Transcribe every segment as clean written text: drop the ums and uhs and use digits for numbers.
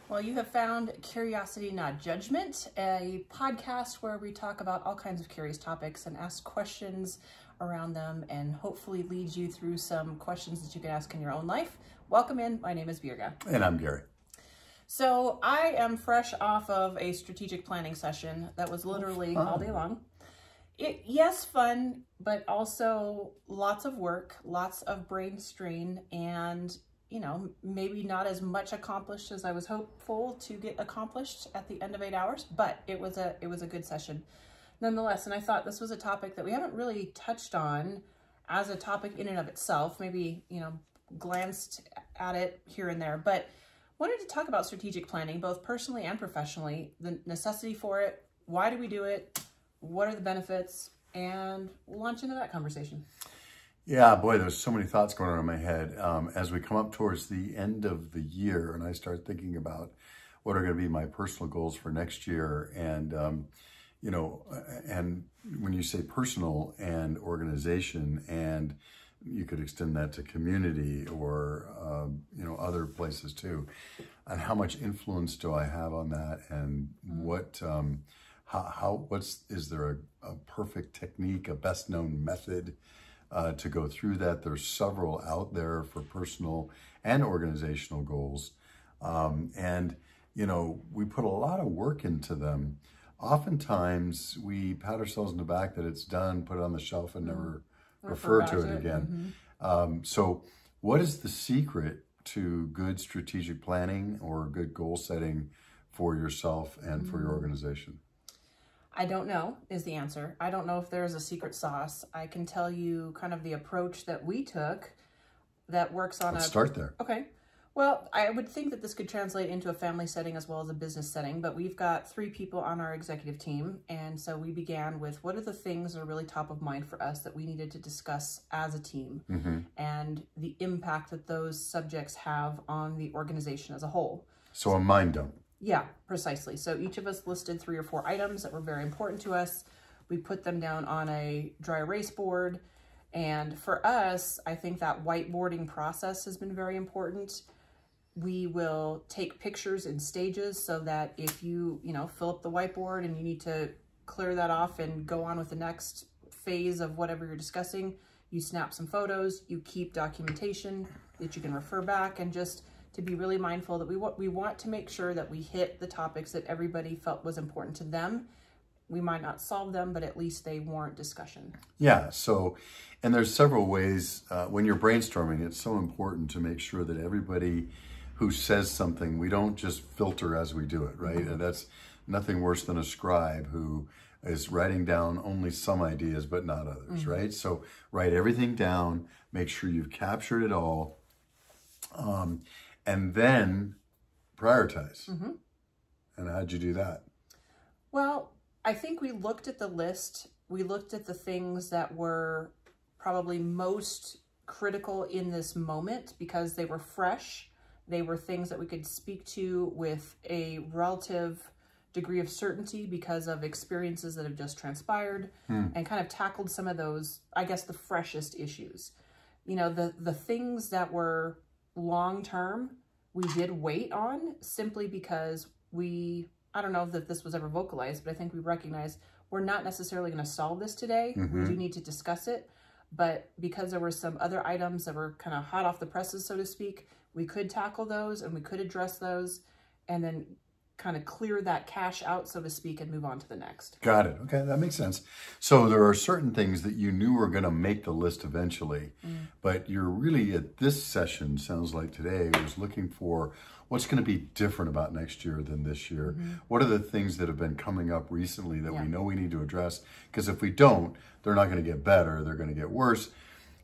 Well, you have found Curiosity Not Judgment, a podcast where we talk about all kinds of curious topics and ask questions around them and hopefully lead you through some questions that you can ask in your own life. Welcome in. My name is Virga. And I'm Gary. So I am fresh off of a strategic planning session that was literally all day long. Yes, fun, but also lots of work, lots of brain strain, and maybe not as much accomplished as I was hopeful to get accomplished at the end of 8 hours, but it was a good session nonetheless. And I thought this was a topic that we haven't really touched on as a topic in and of itself, maybe, glanced at it here and there, but wanted to talk about strategic planning, both personally and professionally, the necessity for it, why do we do it, what are the benefits, and we'll launch into that conversation. Yeah, boy, there's so many thoughts going on in my head as we come up towards the end of the year and I start thinking about what are going to be my personal goals for next year. And, and when you say personal and organization, and you could extend that to community or, other places too, and how much influence do I have on that, and what, is there a perfect technique, a best known method to go through that? There's several out there for personal and organizational goals. We put a lot of work into them. Oftentimes we pat ourselves in the back that it's done, put it on the shelf and never refer to it again. So what is the secret to good strategic planning or good goal setting for yourself and for your organization? I don't know is the answer. I don't know if there's a secret sauce. I can tell you kind of the approach that we took that works on Let's start there. Okay. Well, I would think that this could translate into a family setting as well as a business setting, but we've got 3 people on our executive team. And so we began with what are the things that are really top of mind for us that we needed to discuss as a team, and the impact that those subjects have on the organization as a whole. So a mind dump. Yeah, precisely. So each of us listed 3 or 4 items that were very important to us. We put them down on a dry erase board. And for us, I think that whiteboarding process has been very important. We will take pictures in stages so that if you, fill up the whiteboard and you need to clear that off and go on with the next phase of whatever you're discussing, you snap some photos, you keep documentation that you can refer back, and just to be really mindful that we want to make sure that we hit the topics that everybody felt was important to them. We might not solve them, but at least they warrant discussion. Yeah, so, and there's several ways, when you're brainstorming, it's so important to make sure that everybody who says something, we don't just filter as we do it, right? And that's nothing worse than a scribe who is writing down only some ideas, but not others, right? So write everything down, make sure you've captured it all, and then prioritize. And how'd you do that? Well, I think we looked at the list. We looked at the things that were probably most critical in this moment because they were fresh. They were things that we could speak to with a relative degree of certainty because of experiences that have just transpired, and kind of tackled some of those, I guess, the freshest issues. The things that were long-term, we did wait on simply because I don't know that this was ever vocalized, but I think we recognize we're not necessarily going to solve this today. We do need to discuss it. But because there were some other items that were kind of hot off the presses, so to speak, we could tackle those and we could address those and then kind of clear that cache out, so to speak, and move on to the next. Got it. Okay, that makes sense. So there are certain things that you knew were going to make the list eventually, but you're really at this session, sounds like today, was looking for what's going to be different about next year than this year. What are the things that have been coming up recently that we know we need to address? Because if we don't, they're not going to get better, they're going to get worse.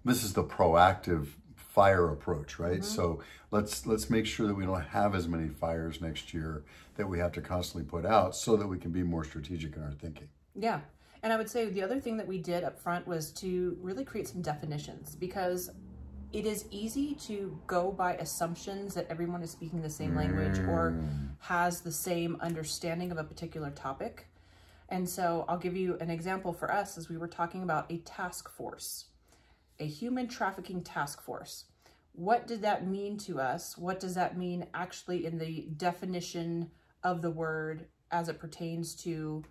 This is the proactive fire approach, right? So let's make sure that we don't have as many fires next year that we have to constantly put out so that we can be more strategic in our thinking. Yeah. And I would say the other thing that we did up front was to really create some definitions, because it is easy to go by assumptions that everyone is speaking the same language or has the same understanding of a particular topic. And so I'll give you an example for us, as we were talking about a task force, a human trafficking task force. what did that mean to us? What does that mean actually in the definition of the word as it pertains to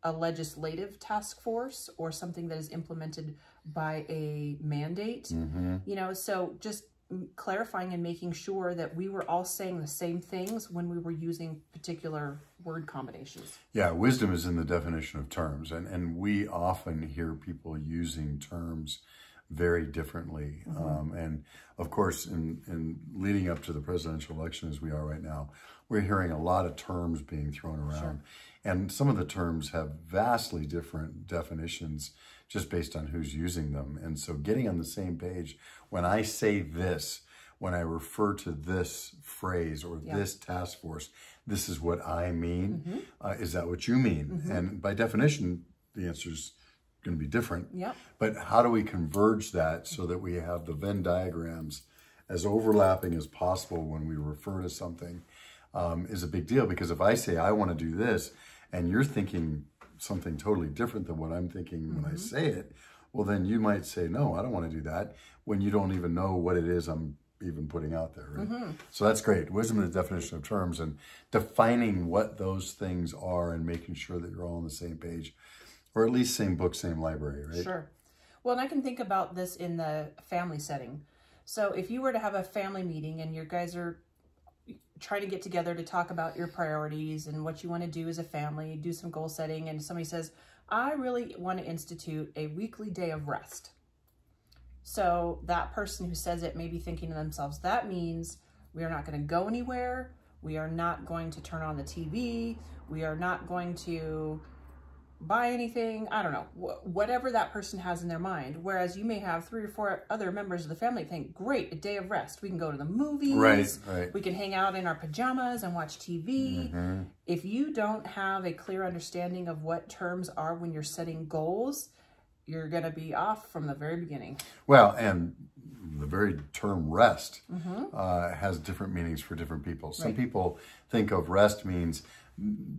a legislative task force or something that is implemented by a mandate? You know, so just clarifying and making sure that we were all saying the same things when we were using particular word combinations. Yeah, wisdom is in the definition of terms, and we often hear people using terms very differently. And of course, in leading up to the presidential election as we are right now, we're hearing a lot of terms being thrown around. And some of the terms have vastly different definitions just based on who's using them. And so getting on the same page, when I say this, when I refer to this phrase or this task force, this is what I mean. Is that what you mean? And by definition, the answer is going to be different. But how do we converge that so that we have the Venn diagrams as overlapping as possible when we refer to something is a big deal. Because if I say I want to do this and you're thinking something totally different than what I'm thinking when I say it, well, then you might say, no, I don't want to do that, when you don't even know what it is I'm even putting out there, right? So that's great. Wisdom is the definition of terms and defining what those things are and making sure that you're all on the same page, or at least same book, same library, right? Sure. Well, and I can think about this in the family setting. So if you were to have a family meeting and your guys are trying to get together to talk about your priorities and what you want to do as a family, do some goal setting, and somebody says, I really want to institute a weekly day of rest. So that person who says it may be thinking to themselves, that means we are not going to go anywhere. We are not going to turn on the TV. We are not going to buy anything. I don't know, whatever that person has in their mind. Whereas you may have 3 or 4 other members of the family think, great, a day of rest. We can go to the movies. Right. We can hang out in our pajamas and watch TV. If you don't have a clear understanding of what terms are when you're setting goals, you're going to be off from the very beginning. Well, and the very term rest has different meanings for different people. Some people think of rest means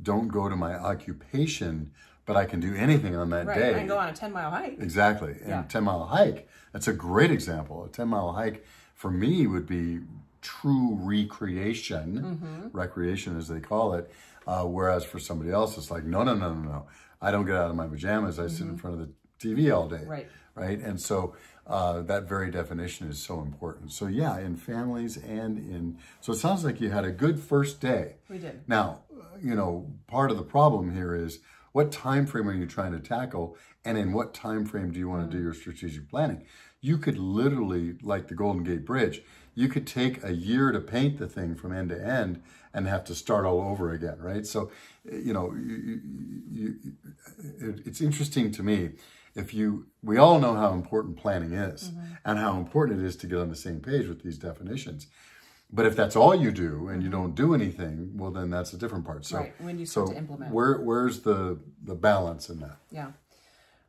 don't go to my occupation, but I can do anything on that day. I can go on a 10-mile hike. Exactly. And a 10-mile hike, that's a great example. A 10-mile hike for me would be true recreation, recreation as they call it. Whereas for somebody else, it's like, no. I don't get out of my pajamas. I sit in front of the TV all day. Right. And so that very definition is so important. So yeah, in families and in, so it sounds like you had a good first day. We did. Now, you know, part of the problem here is, what time frame are you trying to tackle, and in what time frame do you want to do your strategic planning? You could literally, like the Golden Gate Bridge, you could take a year to paint the thing from end to end and have to start all over again, right? So, you know, it's interesting to me. We all know how important planning is and how important it is to get on the same page with these definitions. But if that's all you do and you don't do anything, well, then that's a different part. So, when you start to implement. Where's the balance in that? Yeah.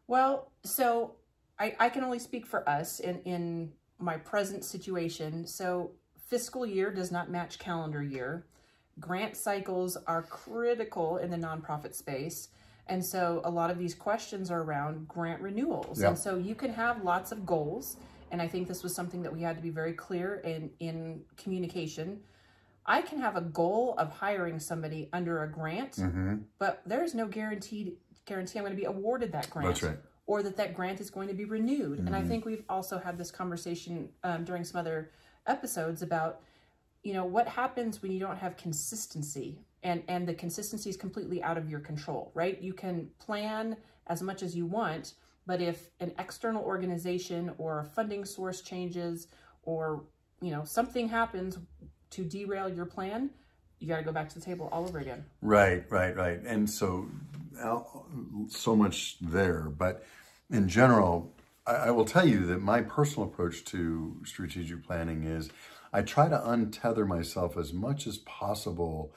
Well, so I can only speak for us in my present situation. So fiscal year does not match calendar year. Grant cycles are critical in the nonprofit space. And so a lot of these questions are around grant renewals. And so you can have lots of goals. And I think this was something that we had to be very clear in communication. I can have a goal of hiring somebody under a grant, but there's no guarantee I'm going to be awarded that grant. That's right. Or that grant is going to be renewed. And I think we've also had this conversation during some other episodes about, you know, what happens when you don't have consistency and the consistency is completely out of your control, right? You can plan as much as you want, but if an external organization or a funding source changes or, you know, something happens to derail your plan, you got to go back to the table all over again. Right. And so much there. But in general, I will tell you that my personal approach to strategic planning is I try to untether myself as much as possible,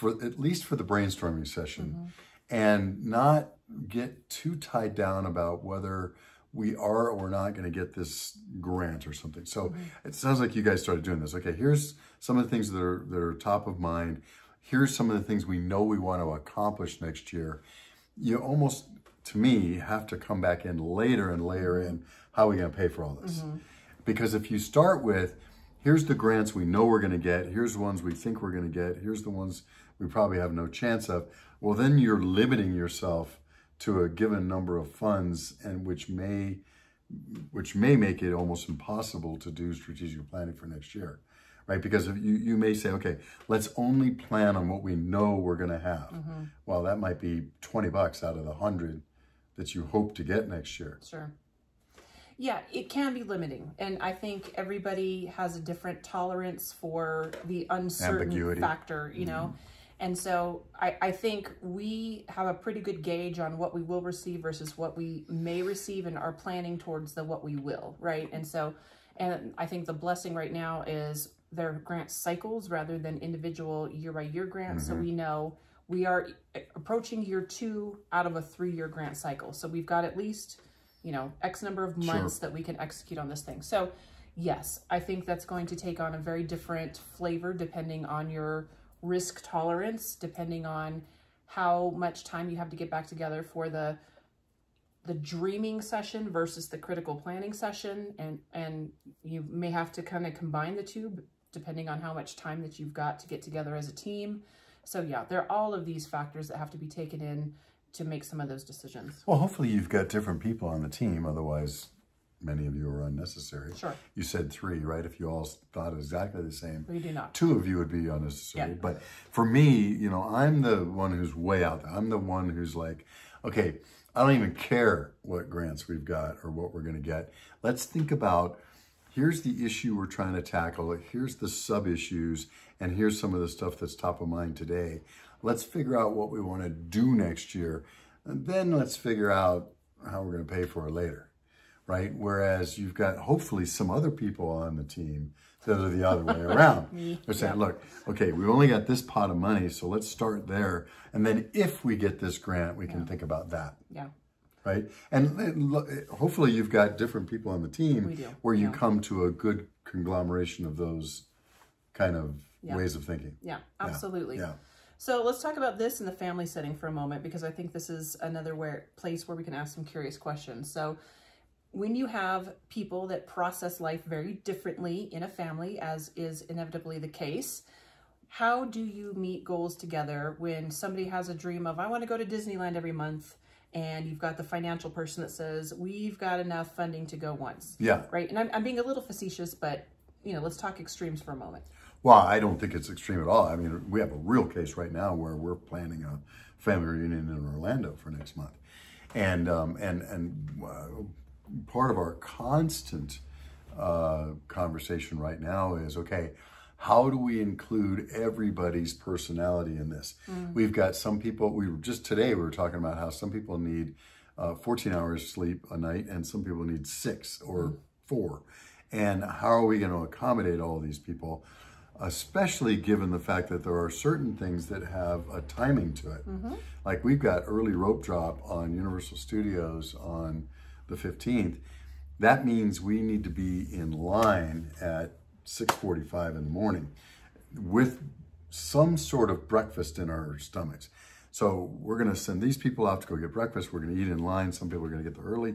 at least for the brainstorming session, and not get too tied down about whether we are or not going to get this grant or something. So it sounds like you guys started doing this. Okay, here's some of the things that are top of mind. Here's some of the things we know we want to accomplish next year. You almost, to me, have to come back in later and layer in how are we going to pay for all this. Because if you start with, here's the grants we know we're going to get. Here's the ones we think we're going to get. Here's the ones we probably have no chance of. Well, then you're limiting yourself to a given number of funds, and which may make it almost impossible to do strategic planning for next year, right? Because if you may say, okay, let's only plan on what we know we're going to have. Well, that might be $20 out of the 100 that you hope to get next year. Sure. Yeah, it can be limiting. And I think everybody has a different tolerance for the uncertain ambiguity factor, you know? And so I think we have a pretty good gauge on what we will receive versus what we may receive and are planning towards the what we will, right? And so, and I think the blessing right now is their grant cycles rather than individual year-by-year grants. So we know we are approaching year 2 out of a 3-year grant cycle. So we've got at least, you know, X number of months that we can execute on this thing. So yes, I think that's going to take on a very different flavor depending on your risk tolerance, depending on how much time you have to get back together for the dreaming session versus the critical planning session. And you may have to kind of combine the two depending on how much time that you've got to get together as a team. So yeah, there are all of these factors that have to be taken in to make some of those decisions. Well, hopefully you've got different people on the team. Otherwise, many of you are unnecessary. Sure. You said 3, right? If you all thought exactly the same. We do not. 2 of you would be unnecessary. Yeah. But for me, you know, I'm the one who's way out there. I'm the one who's like, okay, I don't even care what grants we've got or what we're going to get. Let's think about, here's the issue we're trying to tackle. Here's the sub-issues. And here's some of the stuff that's top of mind today. Let's figure out what we want to do next year. And then let's figure out how we're going to pay for it later. Right? Whereas you've got hopefully some other people on the team that are the other way around. They're saying, look, okay, we only got this pot of money, so let's start there. And then if we get this grant, we can think about that. Yeah. Right? And hopefully you've got different people on the team where you come to a good conglomeration of those kind of ways of thinking. Yeah, absolutely. Yeah. So let's talk about this in the family setting for a moment, because I think this is another place where we can ask some curious questions. So when you have people that process life very differently in a family, as is inevitably the case, how do you meet goals together when somebody has a dream of, I want to go to Disneyland every month, and you've got the financial person that says, we've got enough funding to go once. Yeah. Right? And I'm being a little facetious, but, you know, let's talk extremes for a moment. Well, I don't think it's extreme at all. I mean, we have a real case right now where we're planning a family reunion in Orlando for next month. And part of our constant conversation right now is, okay, how do we include everybody's personality in this? We've got some people, today we were talking about how some people need 14 hours sleep a night and some people need 6 or 4. And how are we going to accommodate all these people, especially given the fact that there are certain things that have a timing to it. Like we've got early rope drop on Universal Studios on the 15th. That means we need to be in line at 6:45 in the morning with some sort of breakfast in our stomachs. So we're going to send these people out to go get breakfast. We're going to eat in line. Some people are going to get there early,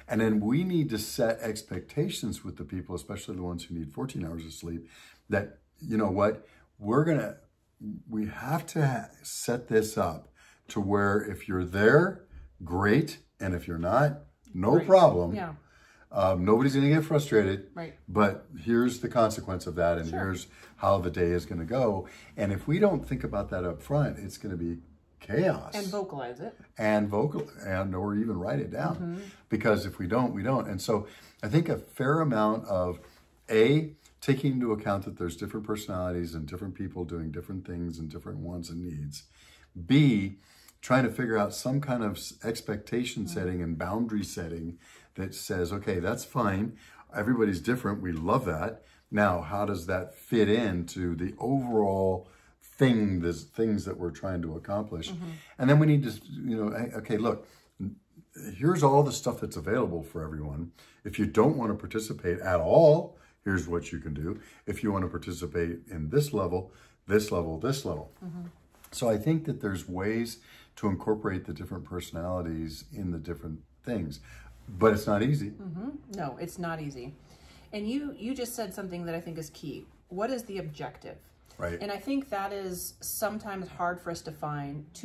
And then we need to set expectations with the people, especially the ones who need 14 hours of sleep, that, you know what, we have to set this up to where if you're there, great. And if you're not, no problem. Yeah. Nobody's going to get frustrated. Right. But here's the consequence of that, and here's how the day is going to go. And if we don't think about that up front, it's going to be chaos. And vocalize it. Or even write it down. Because if we don't, we don't. And so I think a fair amount of taking into account that there's different personalities and different people doing different things and different wants and needs. B, trying to figure out some kind of expectation setting and boundary setting that says, okay, that's fine. Everybody's different. We love that. Now, how does that fit into the overall things that we're trying to accomplish? And then we need to, okay, look, here's all the stuff that's available for everyone. If you don't want to participate at all, here's what you can do. If you want to participate in this level, this level, this level. So I think that there's ways to incorporate the different personalities in the different things, but it's not easy. No, it's not easy. And you just said something that I think is key. What is the objective? Right. And I think that is sometimes hard for us to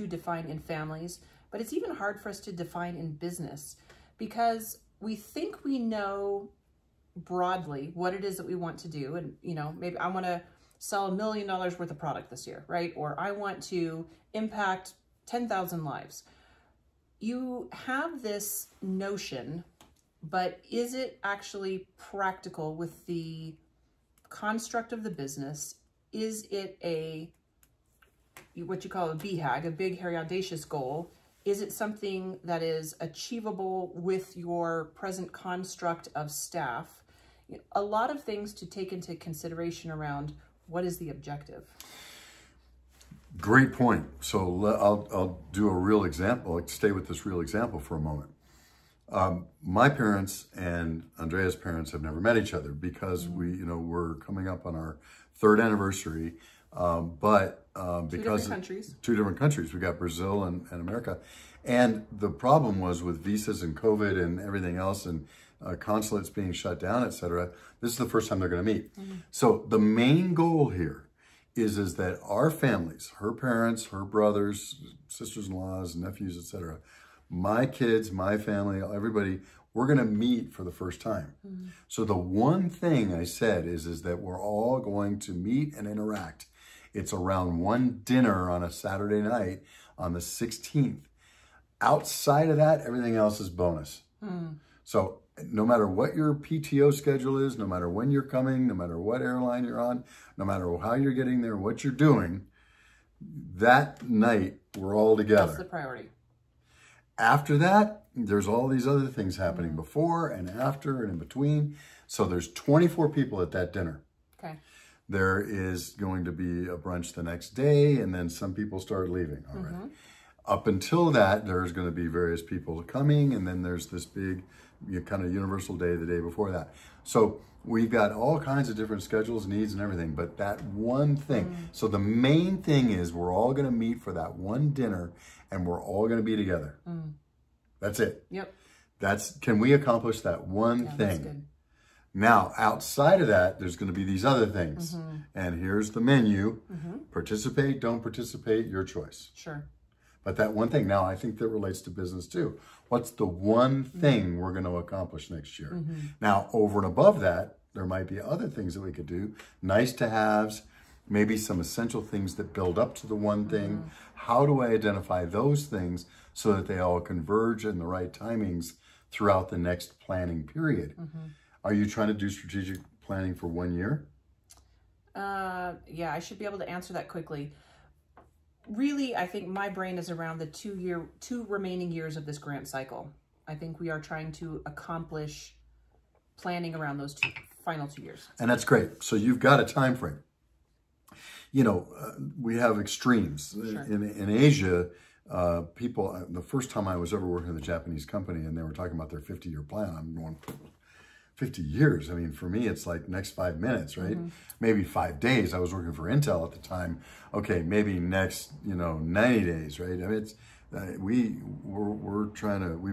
define in families, but it's even hard for us to define in business, because we think we know broadly what it is that we want to do. And, you know, maybe I want to sell $1 million worth of product this year, right? Or I want to impact 10,000 lives. You have this notion, but is it actually practical with the construct of the business? Is it what you call a BHAG, a big, hairy, audacious goal? Is it something that is achievable with your present construct of staff? A lot of things to take into consideration around what is the objective. Great point. So I'll do a real example. Let's stay with this real example for a moment. My parents and Andrea's parents have never met each other because we're coming up on our 3rd anniversary. Because two different countries, we got Brazil and America. And the problem was with visas and COVID and everything else, and consulates being shut down, etc. This is the first time they're going to meet. So the main goal here is that our families, her parents, her brothers, sisters-in-laws, nephews, etc., my kids, my family, everybody, we're going to meet for the first time. So the one thing I said is that we're all going to meet and interact. It's around one dinner on a Saturday night on the 16th. Outside of that, everything else is bonus. So no matter what your PTO schedule is, no matter when you're coming, no matter what airline you're on, no matter how you're getting there, what you're doing, that night we're all together. That's the priority. After that, there's all these other things happening before and after and in between. So there's 24 people at that dinner. Okay. There is going to be a brunch the next day, and then some people start leaving already. Up until that, there's going to be various people coming, and then there's this big kind of universal day the day before that. So we've got all kinds of different schedules, needs, and everything, but that one thing. So the main thing is we're all going to meet for that one dinner, and we're all going to be together. That's it. Yep. Can we accomplish that one thing? That's good. Now, outside of that, there's going to be these other things. And here's the menu. Participate, don't participate, your choice. Sure. But that one thing, now I think that relates to business too. What's the one thing we're going to accomplish next year? Now, over and above that, there might be other things that we could do. Nice to haves, maybe some essential things that build up to the one thing. How do I identify those things so that they all converge in the right timings throughout the next planning period? Are you trying to do strategic planning for 1 year? Yeah, I should be able to answer that quickly. Really, I think my brain is around the 2 remaining years of this grant cycle. I think we are trying to accomplish planning around those final 2 years. And that's great. So you've got a time frame. You know, we have extremes. Sure. In Asia, people, the first time I was ever working with a Japanese company and they were talking about their 50-year plan, I'm going, 50 years. I mean, for me, it's like next 5 minutes, right? Maybe 5 days. I was working for Intel at the time. Okay, maybe next, 90 days, right? I mean, it's, we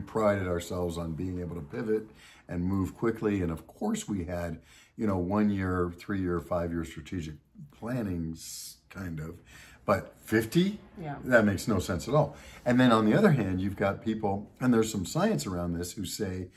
prided ourselves on being able to pivot and move quickly. And of course we had, 1 year, 3 year, 5 year strategic plannings kind of, but 50, that makes no sense at all. And then on the other hand, you've got people, and there's some science around this, who say,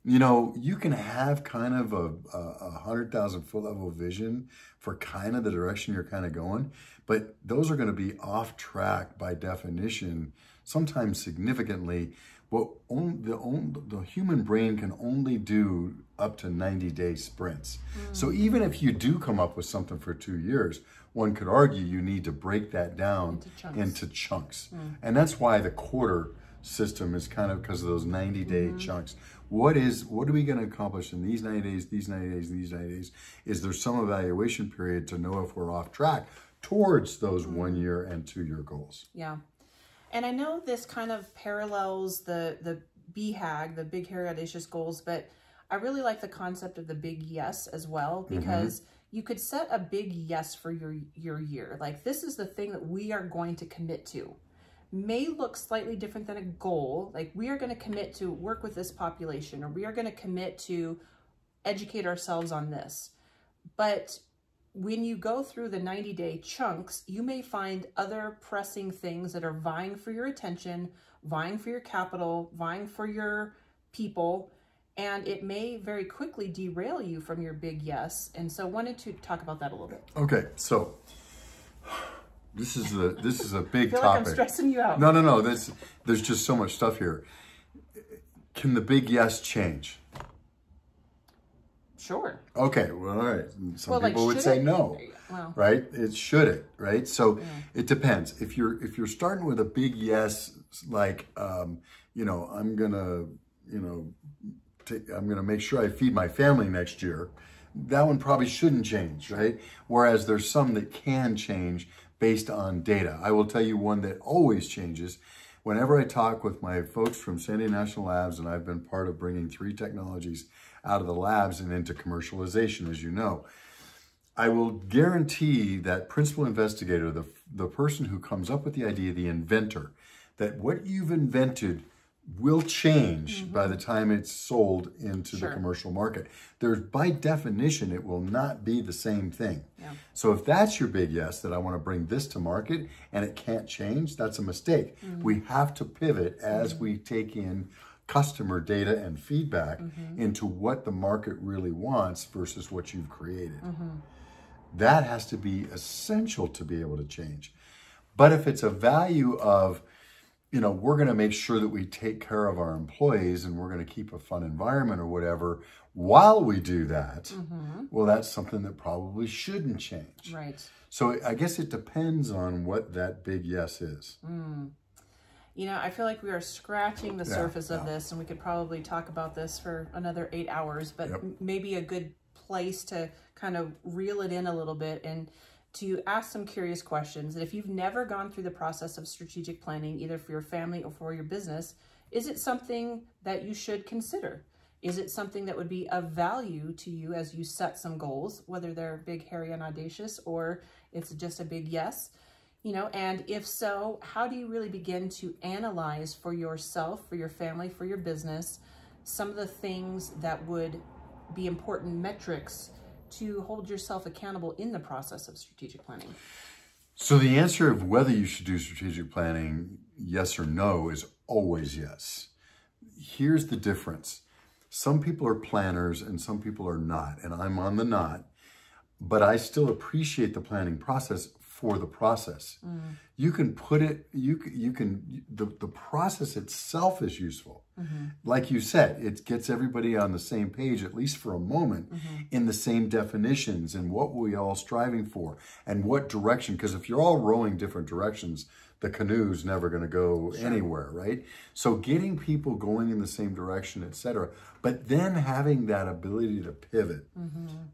you can have kind of a 100,000 foot level vision for kind of the direction you're kind of going, but those are going to be off track by definition, sometimes significantly. The human brain can only do up to 90-day sprints. So even if you do come up with something for 2 years, one could argue you need to break that down into chunks. And that's why the quarter system is kind of because of those 90-day chunks. What are we going to accomplish in these 90 days, these 90 days, these 90 days? Is there some evaluation period to know if we're off track towards those 1 year and 2 year goals? Yeah. And I know this kind of parallels the BHAG, the big, hairy, audacious goals, but I really like the concept of the big yes as well, because you could set a big yes for your year. Like, this is the thing that we are going to commit to. May look slightly different than a goal. Like, we are going to commit to work with this population, or we are going to commit to educate ourselves on this. But when you go through the 90-day chunks, you may find other pressing things that are vying for your attention, vying for your capital, vying for your people, and it may very quickly derail you from your big yes. And so wanted to talk about that a little bit. Okay, so this is a big I feel topic. like I'm stressing you out. No. There's just so much stuff here. Can the big yes change? Sure. Okay, well, all right. Some Well, like, people would should say it? no, Well, right? It shouldn't, right? So it depends. If you're starting with a big yes, like, you know, I'm gonna make sure I feed my family next year. That one probably shouldn't change, right? Whereas there's some that can change based on data. I will tell you one that always changes. Whenever I talk with my folks from San Diego National Labs, and I've been part of bringing 3 technologies out of the labs and into commercialization, as you know, I will guarantee that principal investigator, the person who comes up with the idea, the inventor, that what you've invented will change by the time it's sold into the commercial market. There's, by definition, it will not be the same thing. Yeah. So if that's your big yes, that I want to bring this to market and it can't change, that's a mistake. We have to pivot as we take in customer data and feedback into what the market really wants versus what you've created. That has to be essential to be able to change. But if it's a value of, you know, we're going to make sure that we take care of our employees and we're going to keep a fun environment or whatever while we do that, well, that's something that probably shouldn't change. right. So I guess it depends on what that big yes is. You know, I feel like we are scratching the surface of this, and we could probably talk about this for another 8 hours, but maybe a good place to kind of reel it in a little bit and to ask some curious questions. And if you've never gone through the process of strategic planning, either for your family or for your business, is it something that you should consider? Is it something that would be of value to you as you set some goals, whether they're big, hairy, and audacious, or it's just a big yes? You know, and if so, how do you really begin to analyze for yourself, for your family, for your business, some of the things that would be important metrics to hold yourself accountable in the process of strategic planning? So the answer of whether you should do strategic planning, yes or no, is always yes. Here's the difference. Some people are planners and some people are not, and I'm on the not, but I still appreciate the planning process for the process. You can put it, the process itself is useful. Like you said, it gets everybody on the same page, at least for a moment, in the same definitions and what we're all striving for and what direction, because if you're all rowing different directions, the canoe's never going to go anywhere, right? So getting people going in the same direction, etc. But then having that ability to pivot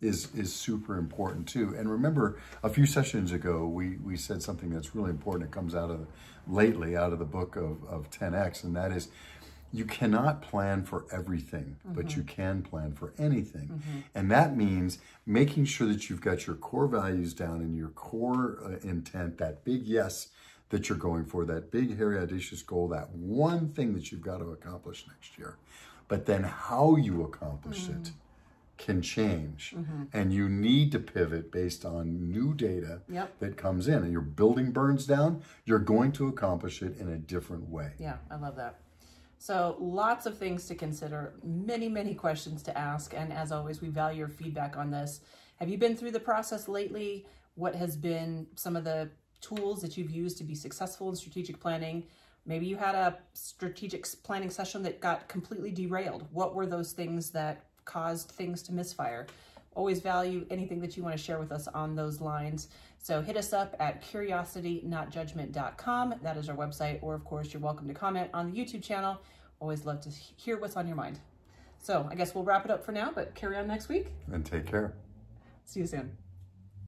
is super important too. And remember, a few sessions ago, we said something that's really important. It comes out of the book of 10X, and that is, you cannot plan for everything, but you can plan for anything. And that means making sure that you've got your core values down and your core intent, that big yes that you're going for, that big, hairy, audacious goal, that one thing that you've got to accomplish next year. But then how you accomplish it can change. And you need to pivot based on new data that comes in. And your building burns down, you're going to accomplish it in a different way. Yeah, I love that. So lots of things to consider, many, many questions to ask. And as always, we value your feedback on this. Have you been through the process lately? What has been some of the tools that you've used to be successful in strategic planning? Maybe you had a strategic planning session that got completely derailed. What were those things that caused things to misfire? Always value anything that you want to share with us on those lines. So hit us up at curiositynotjudgment.com. That is our website. Or of course, you're welcome to comment on the YouTube channel. Always love to hear what's on your mind. So I guess we'll wrap it up for now, but carry on next week. And take care. See you soon.